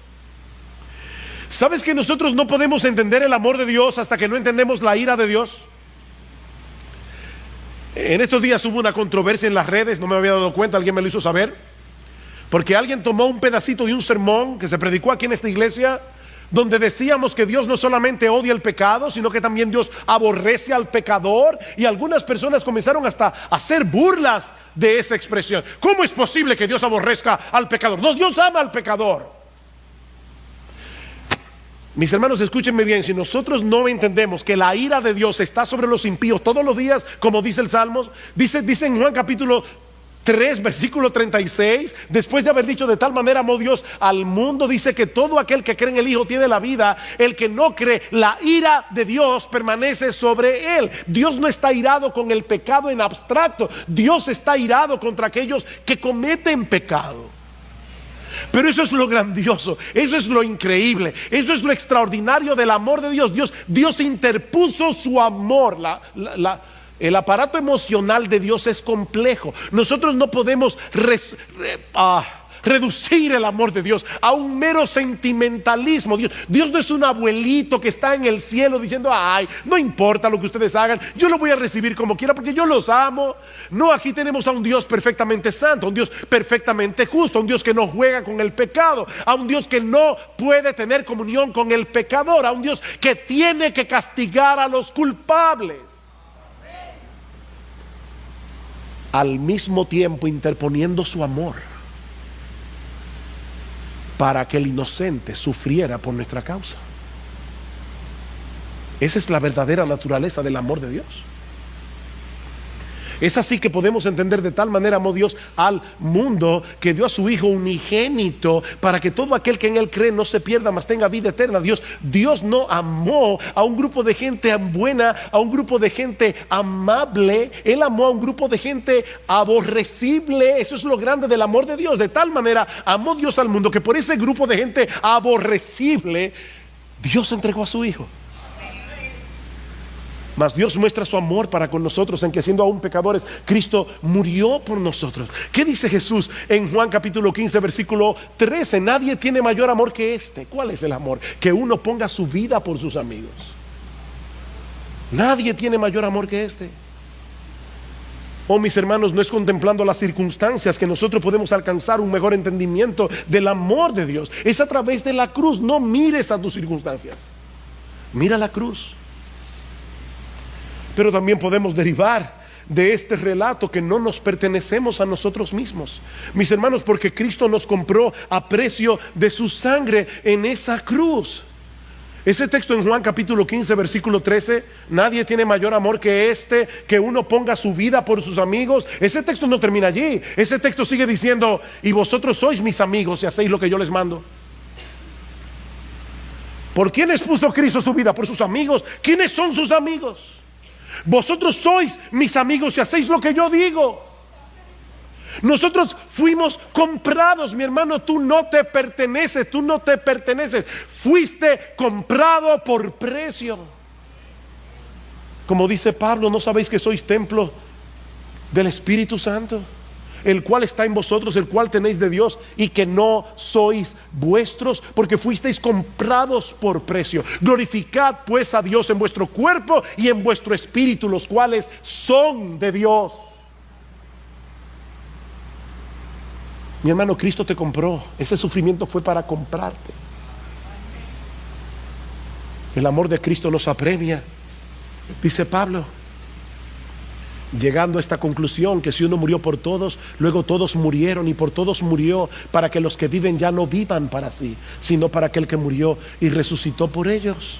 ¿Sabes que nosotros no podemos entender el amor de Dios hasta que no entendemos la ira de Dios? En estos días hubo una controversia en las redes, no me había dado cuenta, alguien me lo hizo saber, porque alguien tomó un pedacito de un sermón que se predicó aquí en esta iglesia, donde decíamos que Dios no solamente odia el pecado, sino que también Dios aborrece al pecador, y algunas personas comenzaron hasta a hacer burlas de esa expresión. ¿Cómo es posible que Dios aborrezca al pecador? No, Dios ama al pecador. Mis hermanos, escúchenme bien, si nosotros no entendemos que la ira de Dios está sobre los impíos todos los días, como dice el Salmo, dice en Juan capítulo 3, versículo 36, después de haber dicho de tal manera amó Dios al mundo, dice que todo aquel que cree en el Hijo tiene la vida. El que no cree, la ira de Dios permanece sobre él. Dios no está irado con el pecado en abstracto, Dios está irado contra aquellos que cometen pecado. Pero eso es lo grandioso, eso es lo increíble, eso es lo extraordinario del amor de Dios. Dios interpuso su amor. El aparato emocional de Dios es complejo. Nosotros no podemos reducir el amor de Dios a un mero sentimentalismo. Dios no es un abuelito que está en el cielo diciendo: ay, no importa lo que ustedes hagan, yo lo voy a recibir como quiera porque yo los amo. No, aquí tenemos a un Dios perfectamente santo, a un Dios perfectamente justo, a un Dios que no juega con el pecado, a un Dios que no puede tener comunión con el pecador, a un Dios que tiene que castigar a los culpables, al mismo tiempo interponiendo su amor para que el inocente sufriera por nuestra causa. Esa es la verdadera naturaleza del amor de Dios. Es así que podemos entender: de tal manera amó Dios al mundo que dio a su Hijo unigénito para que todo aquel que en él cree no se pierda, mas tenga vida eterna. Dios no amó a un grupo de gente buena, a un grupo de gente amable. Él amó a un grupo de gente aborrecible. Eso es lo grande del amor de Dios. De tal manera amó Dios al mundo que por ese grupo de gente aborrecible Dios entregó a su Hijo. Mas Dios muestra su amor para con nosotros en que, siendo aún pecadores, Cristo murió por nosotros. ¿Qué dice Jesús en Juan capítulo 15 versículo 13? Nadie tiene mayor amor que este. ¿Cuál es el amor? Que uno ponga su vida por sus amigos. Nadie tiene mayor amor que este. Oh, mis hermanos, no es contemplando las circunstancias que nosotros podemos alcanzar un mejor entendimiento del amor de Dios. Es a través de la cruz. No mires a tus circunstancias, mira la cruz. Pero también podemos derivar de este relato que no nos pertenecemos a nosotros mismos, mis hermanos, porque Cristo nos compró a precio de su sangre en esa cruz. Ese texto en Juan capítulo 15 versículo 13, nadie tiene mayor amor que este, que uno ponga su vida por sus amigos. Ese texto no termina allí. Ese texto sigue diciendo: y vosotros sois mis amigos si hacéis lo que yo les mando. ¿Por quiénes puso Cristo su vida? Por sus amigos. ¿Quiénes son sus amigos? Vosotros sois mis amigos si hacéis lo que yo digo. Nosotros fuimos comprados, mi hermano. Tú no te perteneces, tú no te perteneces. Fuiste comprado por precio. Como dice Pablo: ¿no sabéis que sois templo del Espíritu Santo? el cual está en vosotros, el cual tenéis de Dios, y que no sois vuestros, porque fuisteis comprados por precio. Glorificad pues a Dios en vuestro cuerpo y en vuestro espíritu, los cuales son de Dios. Mi hermano, Cristo te compró. Ese sufrimiento fue para comprarte. El amor de Cristo nos apremia, dice Pablo, llegando a esta conclusión, que si uno murió por todos, luego todos murieron, y por todos murió, para que los que viven ya no vivan para sí, sino para aquel que murió y resucitó por ellos.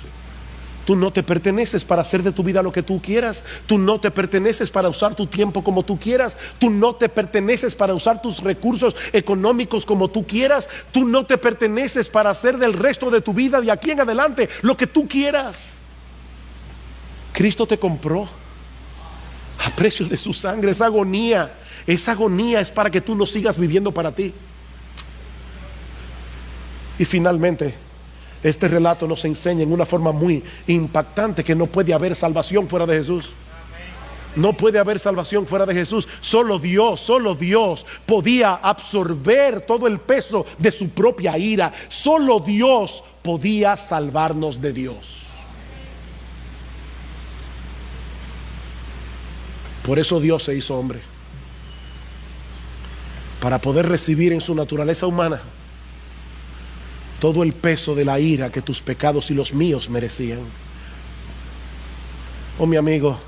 Tú no te perteneces para hacer de tu vida lo que tú quieras. Tú no te perteneces para usar tu tiempo como tú quieras. Tú no te perteneces para usar tus recursos económicos como tú quieras. Tú no te perteneces para hacer del resto de tu vida de aquí en adelante lo que tú quieras. Cristo te compró a precio de su sangre. Esa agonía es para que tú no sigas viviendo para ti. Y finalmente, este relato nos enseña en una forma muy impactante que no puede haber salvación fuera de Jesús. No puede haber salvación fuera de Jesús. Solo Dios podía absorber todo el peso de su propia ira. Solo Dios podía salvarnos de Dios. Por eso Dios se hizo hombre, para poder recibir en su naturaleza humana todo el peso de la ira que tus pecados y los míos merecían. Oh, mi amigo,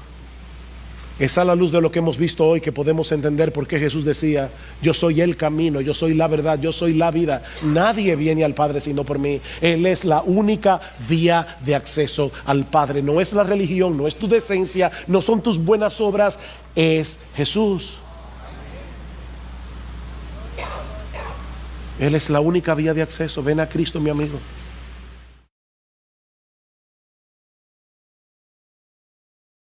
es a la luz de lo que hemos visto hoy que podemos entender por qué Jesús decía: yo soy el camino, yo soy la verdad, yo soy la vida. Nadie viene al Padre sino por mí. Él es la única vía de acceso al Padre. No es la religión, no es tu decencia, no son tus buenas obras, es Jesús. Él es la única vía de acceso. Ven a Cristo, mi amigo.